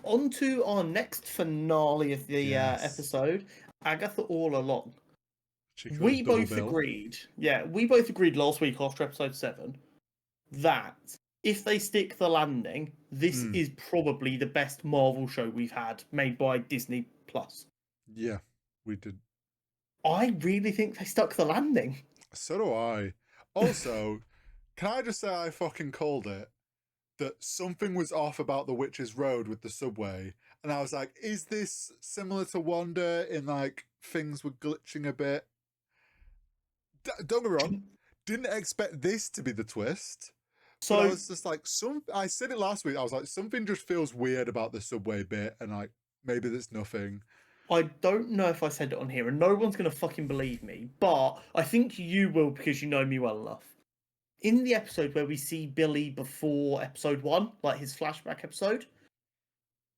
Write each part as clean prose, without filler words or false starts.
on to our next finale of the episode, Agatha All Along. We both agreed last week after episode 7 that if they stick the landing, this is probably the best Marvel show we've had made by Disney Plus. Yeah, we did. I really think they stuck the landing. So do I. Also, can I just say I fucking called it? That something was off about the Witch's Road with the subway. And I was like, is this similar to Wanda in like things were glitching a bit? Don't get me wrong. Didn't expect this to be the twist. So I was just like, I said it last week. I was like, something just feels weird about the subway bit. And like, maybe there's nothing. I don't know if I said it on here, and no one's going to fucking believe me, but I think you will because you know me well enough. In the episode where we see Billy before episode 1, like his flashback episode,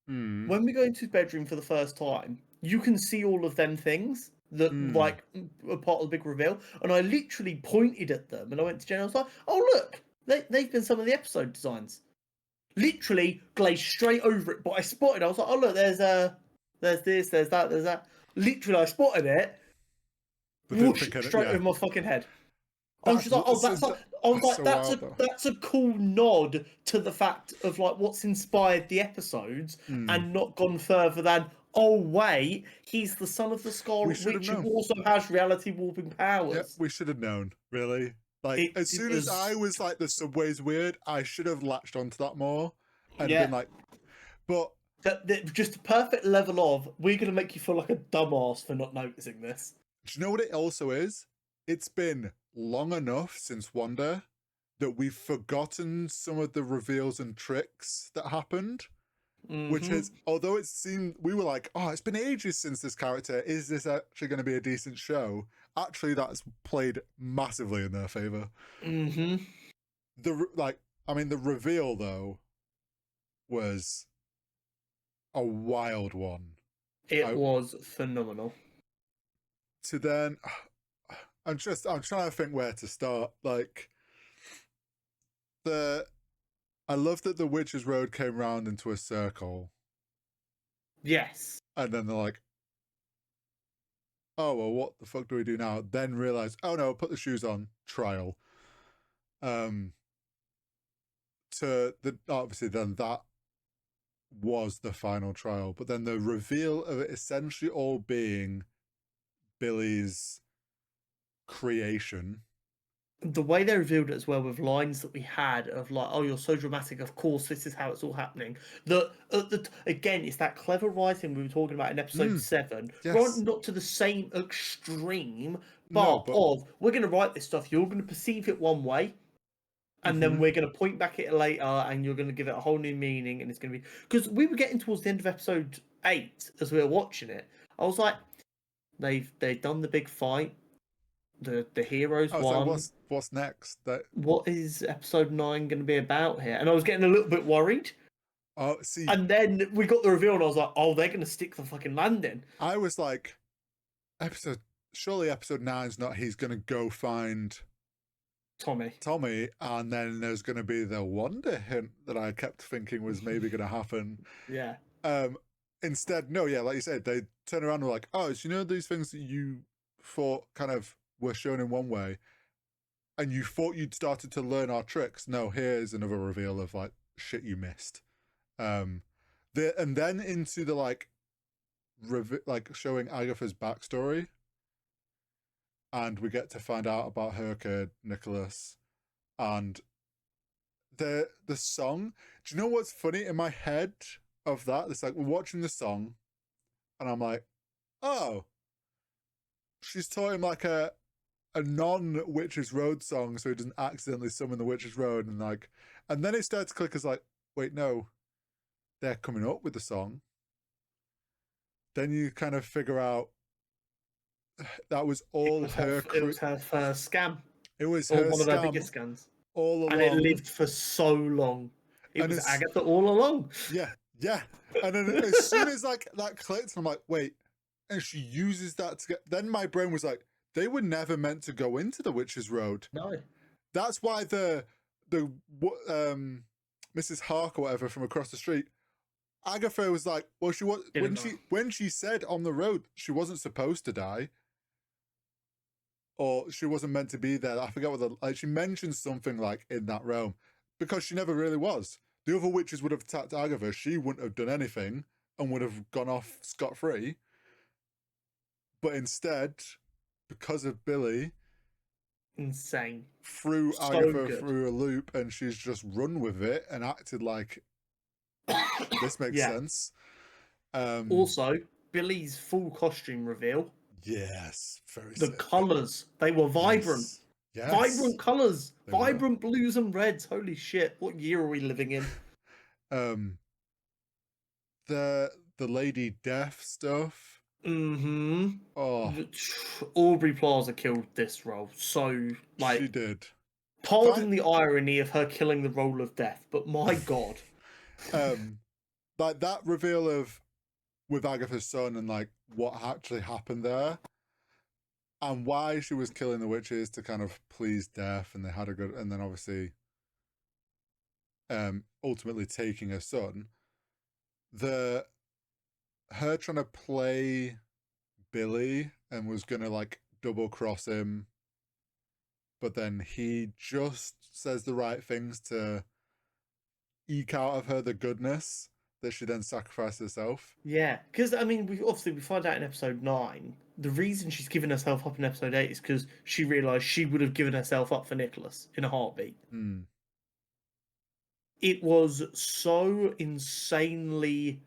when we go into his bedroom for the first time, you can see all of them things that like are part of the big reveal. And I literally pointed at them and I went to Jen and I was like, oh look, they've been some of the episode designs. Literally glazed straight over it, but I spotted. I was like, oh look, there's this, there's that. Literally, I spotted it. Whoosh, straight over my fucking head. I was just like, that's a cool nod to the fact of like what's inspired the episodes, and not gone further than, oh wait, he's the son of the Scarlet Witch who also has reality warping powers. Yeah, we should have known, really. Like as soon as I was like, the subway's weird, I should have latched onto that more and been like, but just a perfect level of, we're gonna make you feel like a dumbass for not noticing this. Do you know what it also is? It's been long enough since Wanda that we've forgotten some of the reveals and tricks that happened. Which is, although it seemed, we were like, oh, it's been ages since this character, is this actually going to be a decent show? Actually, that's played massively in their favor. The reveal though was a wild one. It was phenomenal. To then, I'm trying to think where to start. Like, I love that the Witch's Road came round into a circle. Yes. And then they're like, oh, well, what the fuck do we do now? Then realize, oh no, put the shoes on, trial. Obviously then that was the final trial. But then the reveal of it essentially all being Billy's creation. The way they revealed it as well, with lines that we had of like, oh, you're so dramatic, of course this is how it's all happening. Again, it's that clever writing we were talking about in episode 7. Yes. Not to the same extreme, but we're going to write this stuff, you're going to perceive it one way, and then we're going to point back at it later, and you're going to give it a whole new meaning, and it's going to be... Because we were getting towards the end of episode 8 as we were watching it. I was like, they've done the big fight. The heroes won. Like, what's next? What is episode 9 going to be about here? And I was getting a little bit worried. Oh, see. And then we got the reveal, and I was like, oh, they're going to stick the fucking landing. I was like, surely episode 9's not, he's going to go find Tommy, and then there's going to be the Wanda hint that I kept thinking was maybe going to happen. Yeah. Instead, no, yeah, like you said, they turn around and were like, oh, so you know these things that you thought kind of were shown in one way, and you thought you'd started to learn our tricks? No, here's another reveal of like shit you missed. And then into the like showing Agatha's backstory, and we get to find out about her kid Nicholas, and the song. Do you know what's funny in my head of that? It's like we're watching the song, and I'm like, oh, she's taught him like a non-Witch's Road song so he doesn't accidentally summon the Witch's Road, and then it starts to click as like, wait, no, they're coming up with the song. Then you kind of figure out that was all her. It was her first scam. It was her one of her biggest scams. All along. And it lived for so long. It was Agatha all along. Yeah. And then as soon as like that clicked, I'm like, wait, and she uses that to get. Then my brain was like, they were never meant to go into the Witch's Road. No. That's why the Mrs. Hark or whatever from across the street Agatha was like, well, she was Didn't know. when she said on the road she wasn't supposed to die, or she wasn't meant to be there. I forget what like she mentioned something like in that realm, because she never really was. The other witches would have attacked Agatha. She wouldn't have done anything and would have gone off scot-free. But instead, because of Billy, Insane. threw So Agatha good. through a loop, and she's just run with it and acted like this makes Yeah. sense. Also, Billy's full costume reveal. Yes, very The sick. colours, they were vibrant. Yes. Vibrant colours. They were. Vibrant blues and reds. Holy shit. What year are we living in? The Lady Death stuff. Mm-hmm. Oh, Aubrey Plaza killed this role. So, like, she did. pardon the irony of her killing the role of death, but my god. Like that reveal of with Agatha's son and like what actually happened there, and why she was killing the witches to kind of please Death, and they had a good, and then obviously, ultimately taking her son. Her trying to play Billy and was gonna like double cross him, but then he just says the right things to eke out of her the goodness that she then sacrificed herself. Yeah, because I mean, we find out in episode 9 the reason she's given herself up in episode 8 is because she realised she would have given herself up for Nicholas in a heartbeat. Mm. It was so insanely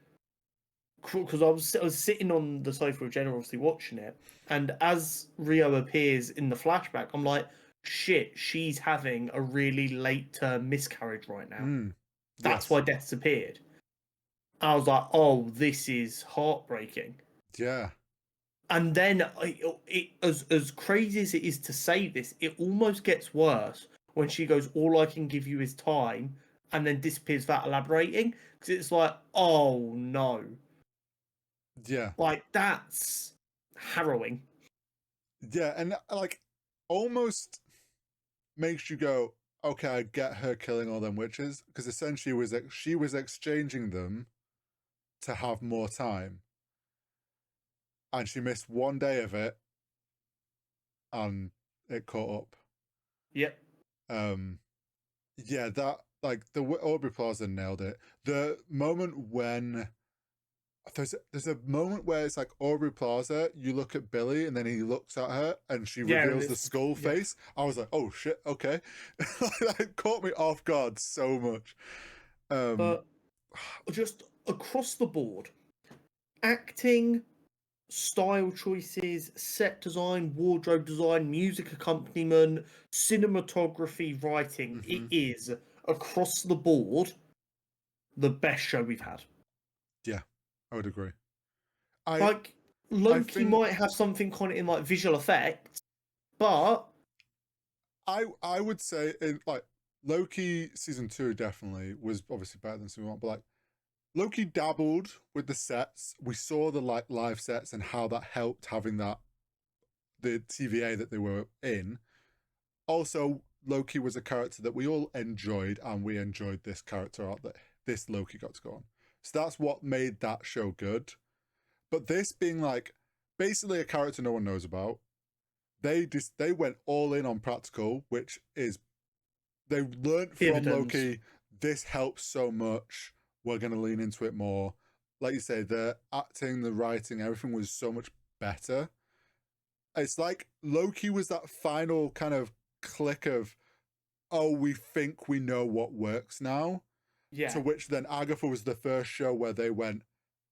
because I was sitting on the sofa with Jenna, obviously watching it, and as Rio appears in the flashback, I'm like, shit, she's having a really late term miscarriage right now. That's Yes. why Death's appeared. I was like, oh, this is heartbreaking. Yeah. And then, as crazy as it is to say this, it almost gets worse when she goes, all I can give you is time, and then disappears without elaborating. Because it's like, oh no. Yeah. Like, that's harrowing. Yeah. And like almost makes you go, okay, I get her killing all them witches, because essentially she was exchanging them to have more time. And she missed one day of it and it caught up. Yep. Yeah, that like the Aubrey Plaza nailed it. The moment when there's a moment where it's like Aubrey Plaza, you look at Billy and then he looks at her and she reveals the skull face. I was like, oh shit, okay. That caught me off guard so much. But just across the board, acting, style choices, set design, wardrobe design, music accompaniment, cinematography, writing, it is across the board the best show we've had. Yeah, I would agree. Like Loki might have something kind of in like visual effects, but I would say in like Loki season 2 definitely was obviously better than season 1, but like Loki dabbled with the sets. We saw the like live sets and how that helped having that the TVA that they were in. Also, Loki was a character that we all enjoyed, and we enjoyed this character art that this Loki got to go on. So that's what made that show good. But this being like basically a character no one knows about, they went all in on practical, which is they learned from Loki. This helps so much. We're going to lean into it more. Like you say, the acting, the writing, everything was so much better. It's like Loki was that final kind of click of, oh, we think we know what works now. Yeah. To which then Agatha was the first show where they went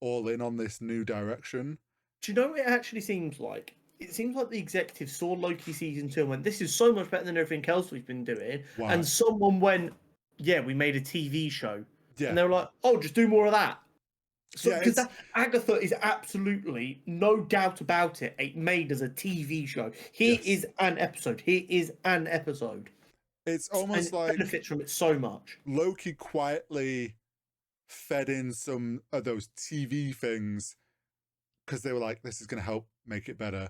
all in on this new direction. Do you know what it actually seems like? It seems like the executives saw Loki season 2 and went, this is so much better than everything else we've been doing. Why? And someone went, yeah, we made a TV show. Yeah. And they were like, oh, just do more of that. So, because Agatha is absolutely, no doubt about it, made as a TV show. Here is an episode. Here is an episode. It's almost like benefits from it so much. Loki quietly fed in some of those TV things because they were like, this is going to help make it better.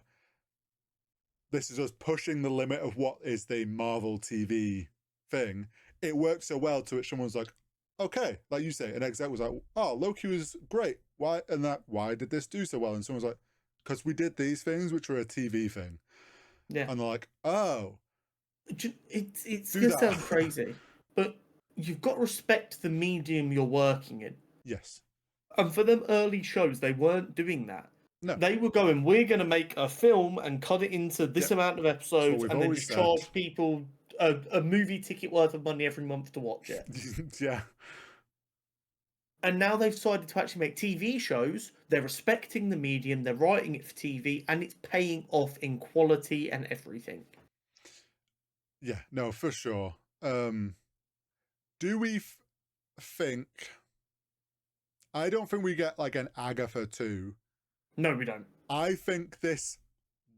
This is us pushing the limit of what is the Marvel TV thing. It worked so well to which someone's like, okay, like you say, an exec was like, oh, Loki was great. Why? And that, why did this do so well? And someone's like, because we did these things, which were a TV thing. Yeah. And they're like, oh, It's do gonna that. sound crazy, but you've got to respect the medium you're working in. Yes. And for them early shows, they weren't doing that. No. They were going, we're going to make a film and cut it into this Yep. amount of That's what episodes we've and then always just said. charge people a movie ticket worth of money every month to watch it. Yeah. And now they've decided to actually make TV shows. They're respecting the medium, they're writing it for TV, and it's paying off in quality and everything. Yeah, no, for sure. Do we think... I don't think we get like an Agatha 2. No, we don't. I think this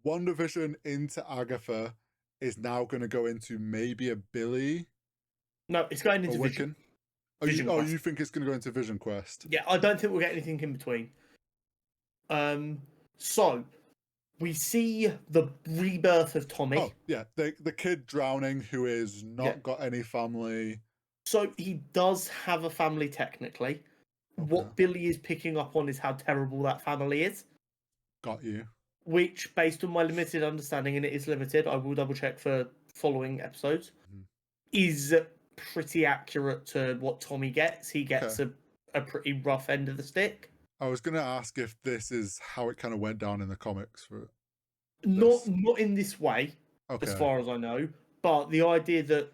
WandaVision into Agatha is now going to go into maybe a Billy No, it's going into or Vision. Wiccan. Oh, Vision you Quest. think it's going to go into Vision Quest? Yeah, I don't think we'll get anything in between. So we see the rebirth of Tommy. Oh, yeah, the kid drowning who is not got any family. So he does have a family technically. Okay. What Billy is picking up on is how terrible that family is. Got you. Which, based on my limited understanding, and it is limited, I will double check for following episodes, is pretty accurate to what Tommy gets. He gets a pretty rough end of the stick. I was going to ask if this is how it kind of went down in the comics. Not in this way, okay. as far as I know, but the idea that,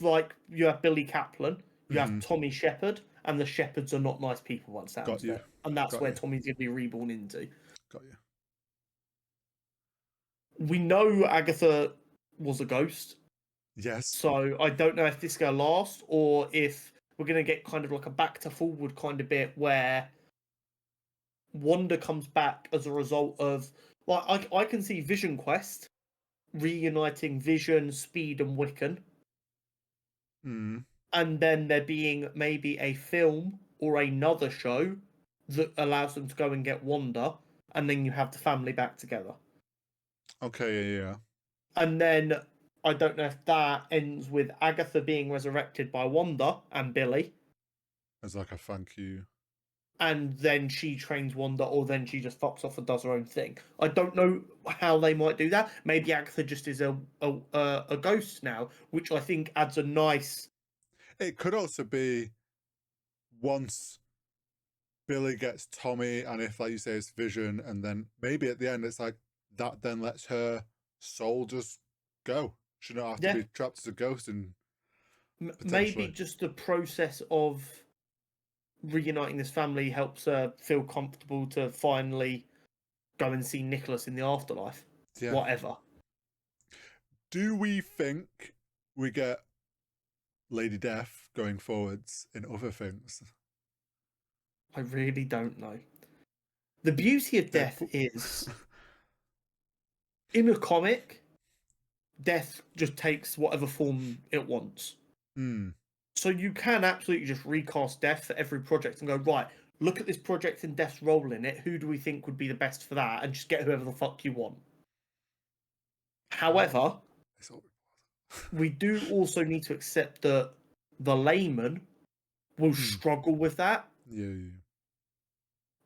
like, you have Billy Kaplan, you have Tommy Shepherd, and the Shepherds are not nice people once that Got you. And that's where Tommy's going to be reborn into. Got you. We know Agatha was a ghost. Yes. So I don't know if this is going to last or if we're going to get kind of like a back to forward kind of bit where Wanda comes back as a result of... Like, I can see Vision Quest reuniting Vision, Speed, and Wiccan. And then there being maybe a film or another show that allows them to go and get Wanda, and then you have the family back together. Okay, yeah. And then I don't know if that ends with Agatha being resurrected by Wanda and Billy. As like a thank you. And then she trains Wanda, or then she just fucks off and does her own thing. I don't know how they might do that. Maybe Agatha just is a ghost now, which I think adds a nice... It could also be once Billy gets Tommy, and if, like you say, it's Vision, and then maybe at the end it's like that then lets her soul just go. She don't have to be trapped as a ghost. And maybe just the process of reuniting this family helps her feel comfortable to finally go and see Nicholas in the afterlife. Yeah. Whatever. Do we think we get Lady Death going forwards in other things? I really don't know. The beauty of Death is, in a comic, Death just takes whatever form it wants. So you can absolutely just recast Death for every project and go, right, look at this project and Death's role in it. Who do we think would be the best for that? And just get whoever the fuck you want. However, we do also need to accept that the layman will struggle with that. Yeah.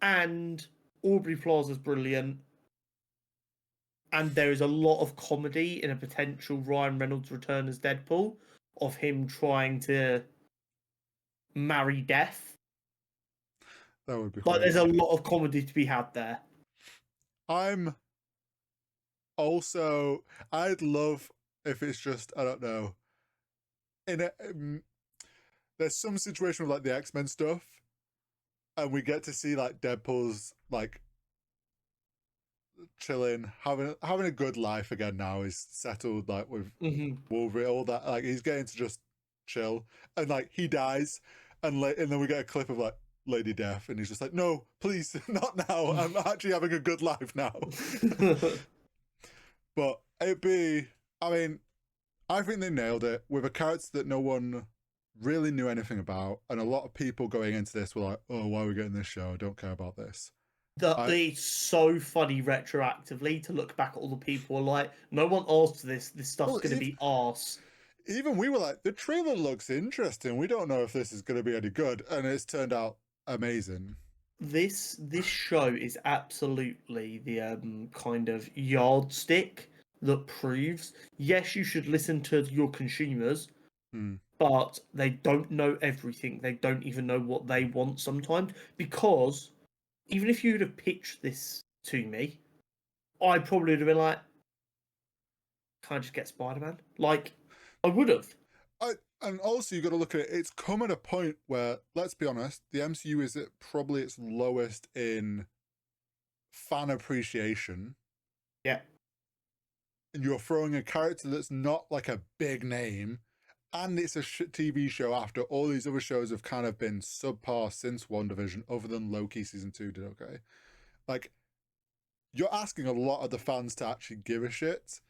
And Aubrey Plaza's brilliant. And there is a lot of comedy in a potential Ryan Reynolds return as Deadpool, of him trying to marry Death. That would be like, there's a lot of comedy to be had there. I'm also... I'd love if it's just, I don't know, in a... there's some situation with, like, the X-Men stuff, and we get to see, like, Deadpool's, like, chilling, having a good life again now. He's settled, like, with Wolverine, all that. Like, he's getting to just chill. And, like, he dies, and then we get a clip of, like, Lady Death, and he's just like, no, please, not now. I'm actually having a good life now. But it'd be... I mean, I think they nailed it with a character that no one really knew anything about, and a lot of people going into this were like, oh, why are we getting this show? I don't care about this. It's so funny retroactively to look back at all the people who are like, no one asked for this. This stuff's going to be arse. Even we were like, the trailer looks interesting. We don't know if this is going to be any good, and it's turned out amazing. This show is absolutely the kind of yardstick that proves yes, you should listen to your consumers, Hmm. but they don't know everything. They don't even know what they want sometimes. Because even if you'd have pitched this to me, I probably would have been like, "Can I just get Spider-Man?" Like, I would have. And also you got to look at it. It's come at a point where, let's be honest, the MCU is at probably its lowest in fan appreciation, Yeah. and you're throwing a character that's not like a big name, and it's a TV show after all these other shows have kind of been subpar since WandaVision, other than Loki season 2 did okay. Like, you're asking a lot of the fans to actually give a shit,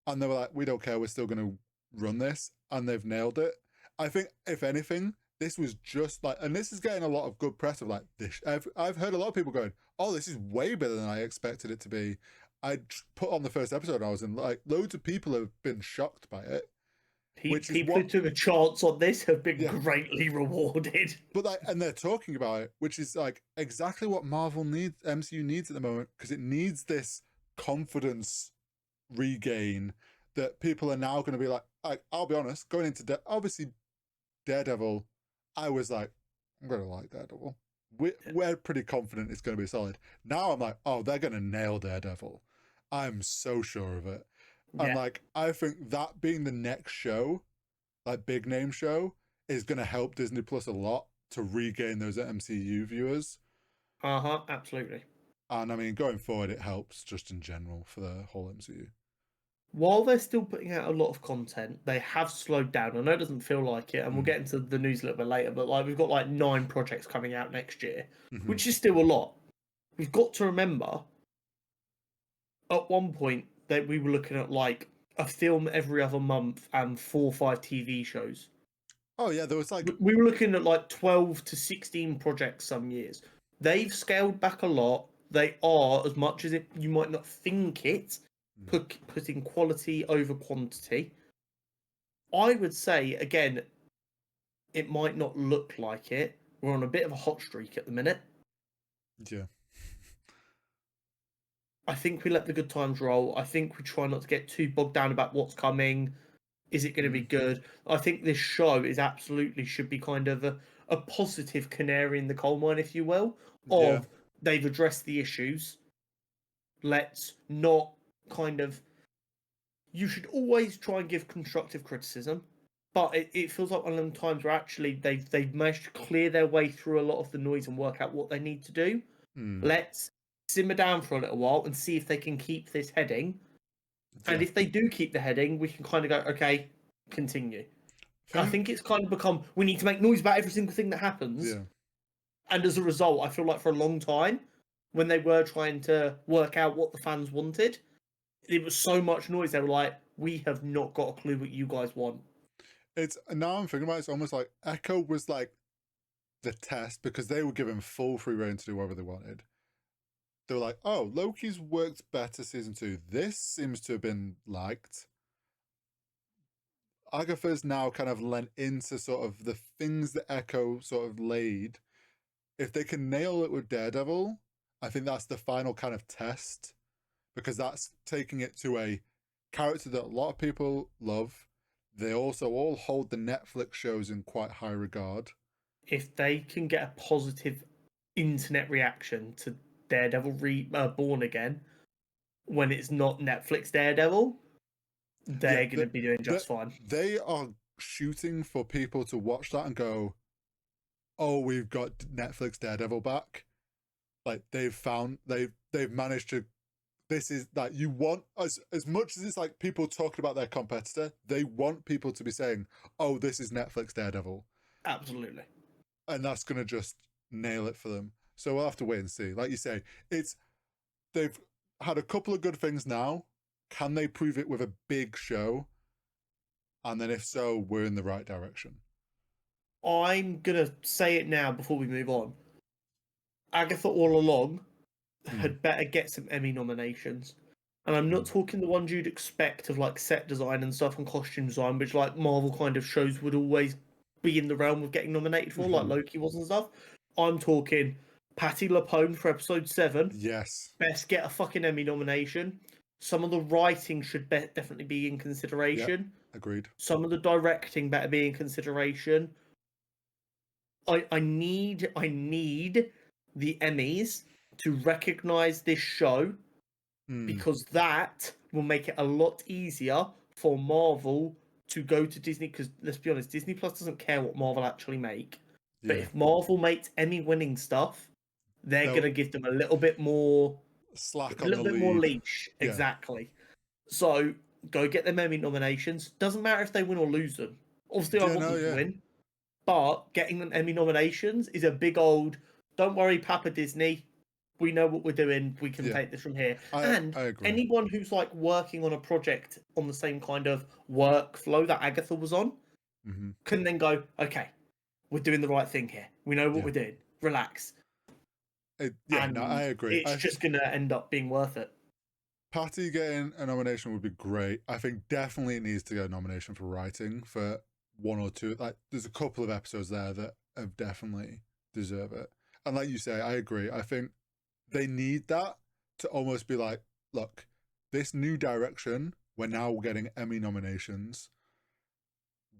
and they were like, we don't care, we're still going to run this, and they've nailed it. I think, if anything, this was just like, and this is getting a lot of good press of like this. I've heard a lot of people going, oh, this is way better than I expected it to be. I put on the first episode, and I was in, like, loads of people have been shocked by it, which is People who what, took a chance on this have been yeah. greatly rewarded. But like, and they're talking about it, which is like exactly what Marvel needs, MCU needs at the moment, because it needs this confidence regain that people are now going to be like, I'll be honest, going into obviously Daredevil, I was like, I'm going to like Daredevil. We're pretty confident it's going to be solid. Now I'm like, oh, they're going to nail Daredevil. I'm so sure of it. And Yeah. like, I think that being the next show, like big name show, is going to help Disney Plus a lot to regain those MCU viewers. Absolutely. And I mean, going forward, it helps just in general for the whole MCU. While they're still putting out a lot of content, they have slowed down. I know it doesn't feel like it, and we'll get into the news a little bit later, but like we've got like 9 projects coming out next year, which is still a lot. We've got to remember at one point that we were looking at like a film every other month and 4 or 5 TV shows. Oh yeah, there was like, We were looking at like 12 to 16 projects some years. They've scaled back a lot. They are, as much as you might not think it, putting quality over quantity. I would say, again, it might not look like it. We're on a bit of a hot streak at the minute. yeah. I think we let the good times roll. I think we try not to get too bogged down about what's coming. Is it going to be good? I think this show is absolutely should be kind of a positive canary in the coal mine, if you will, of they've addressed the issues. Let's not kind of. You should always try and give constructive criticism, but it feels like one of them times where actually they've managed to clear their way through a lot of the noise and work out what they need to do. Let's simmer down for a little while and see if they can keep this heading. And if they do keep the heading, we can kind of go, okay, continue. I think it's kind of become, we need to make noise about every single thing that happens. Yeah. And as a result, I feel like for a long time, when they were trying to work out what the fans wanted, it was so much noise. They were like, we have not got a clue what you guys want. It's, now I'm thinking about it, it's almost like Echo was like the test, because they were given full free reign to do whatever they wanted. They were like, oh, Loki's worked better season 2. This seems to have been liked. Agatha's now kind of lent into sort of the things that Echo sort of laid. If they can nail it with Daredevil, I think that's the final kind of test, because that's taking it to a character that a lot of people love. They also all hold the Netflix shows in quite high regard. If they can get a positive internet reaction to Daredevil Born Again when it's not Netflix Daredevil, they're going to be doing just fine. They are shooting for people to watch that and go, oh, we've got Netflix Daredevil back. Like, they've managed to, this is like, you want, as much as it's like people talking about their competitor, they want people to be saying, oh, this is Netflix Daredevil. Absolutely. And that's going to just nail it for them. So we'll have to wait and see. Like you say, they've had a couple of good things now. Can they prove it with a big show? And then if so, we're in the right direction. I'm going to say it now before we move on. Agatha All Along had better get some Emmy nominations. And I'm not talking the ones you'd expect of like set design and stuff and costume design, which like Marvel kind of shows would always be in the realm of getting nominated for, like Loki was and stuff. I'm talking Patti LuPone for episode 7. Yes. Best get a fucking Emmy nomination. Some of the writing should definitely be in Yep. consideration. Agreed. Some of the directing better be in consideration. I need the Emmys to recognize this show because that will make it a lot easier for Marvel to go to Disney. Because let's be honest, Disney Plus doesn't care what Marvel actually make. But Yeah. if Marvel makes Emmy-winning stuff, they're They'll gonna give them a little bit more slack a on the little bit more lead. leash. Yeah. Exactly. So go get them Emmy nominations. Doesn't matter if they win or lose them. Obviously, I want them to win. But getting them Emmy nominations is a big old, don't worry, Papa Disney. We know what we're doing. We can take this from here. And I agree. anyone who's like working on a project on the same kind of workflow that Agatha was on can then go, okay, we're doing the right thing here. We know what we're doing. Relax. I agree. It's just going to end up being worth it. Patty getting a nomination would be great. I think definitely it needs to get a nomination for writing for one or two. Like, there's a couple of episodes there that have definitely deserve it. And like you say, I agree. I think they need that to almost be like, look, this new direction, we're now getting Emmy nominations.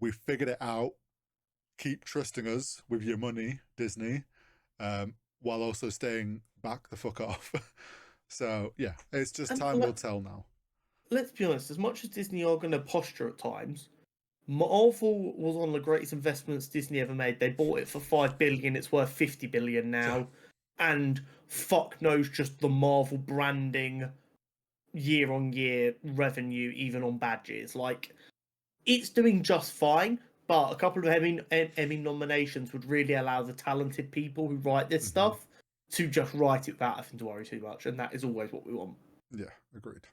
We figured it out. Keep trusting us with your money, Disney, while also staying back the fuck off. So yeah, it's just time will tell now. Let's be honest, as much as Disney are going to posture at times, Marvel was one of the greatest investments Disney ever made. They bought it for $5 billion. It's worth $50 billion now. And fuck knows just the Marvel branding year-on-year revenue, even on badges. Like, it's doing just fine, but a couple of Emmy nominations would really allow the talented people who write this stuff to just write it without having to worry too much. And that is always what we want. Yeah, agreed.